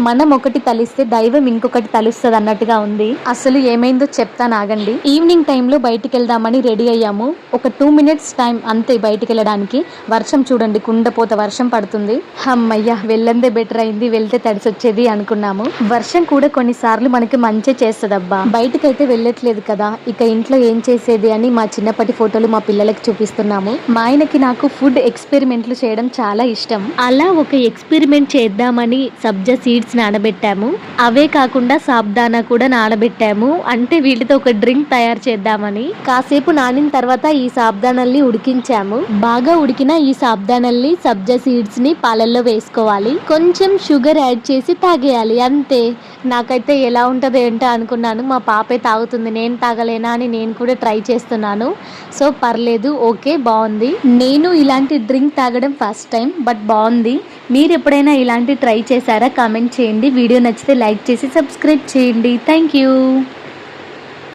మనం ఒకటి తలిస్తే దైవం ఇంకొకటి తలుస్తుంది అన్నట్టుగా ఉంది. అసలు ఏమైందో చెప్తాను ఆగండి. ఈవినింగ్ టైంలో బయటికి వెళ్దామని రెడీ అయ్యాము. ఒక 2 minutes టైం అంతే బయటికి వెళ్ళడానికి. వర్షం చూడండి, కుండపోత వర్షం పడుతుంది. అమ్మయ్య, వెళ్ళందే బెటర్ అయింది, వెళ్తే తడిసి వచ్చేది అనుకున్నాము. వర్షం కూడా కొన్నిసార్లు మనకి మంచి చేస్తుందబ్బా. బయటకైతే వెళ్ళట్లేదు కదా, ఇక ఇంట్లో ఏం చేసేది అని మా చిన్నప్పటి ఫోటోలు మా పిల్లలకి చూపిస్తున్నాము. మా ఆయనకి నాకు ఫుడ్ ఎక్స్పెరిమెంట్లు చేయడం చాలా ఇష్టం. అలా ఒక ఎక్స్పెరిమెంట్ చేద్దామని సబ్జా సీడ్స్ నానబెట్టాము. అవే కాకుండా సాబ్దానా కూడా నానబెట్టాము. అంటే వీటితో ఒక డ్రింక్ తయారు చేద్దామని. కాసేపు నానిన తర్వాత ఈ సాబ్దానల్ని ఉడికించాము. బాగా ఉడికిన ఈ సాబ్దానల్ని సబ్జా సీడ్స్ ని పాలల్లో వేసుకోవాలి. కొంచెం షుగర్ యాడ్ చేసి తాగేయాలి, అంతే. నాకైతే ఎలా ఉంటుందో ఏంటో అనుకున్నాను. మా పాపే తాగుతుంది, నేను తాగలేనా అని నేను కూడా ట్రై చేస్తున్నాను. సో పర్లేదు, ఓకే, బాగుంది. నేను ఇలాంటి డ్రింక్ తాగడం ఫస్ట్ టైం, బట్ బాగుంది. మీరు ఎప్పుడైనా ఇలాంటి ట్రై చేశారా? కామెంట్ చేయండి. వీడియో నచ్చితే లైక్ చేసి సబ్స్క్రైబ్ చేయండి. Thank you.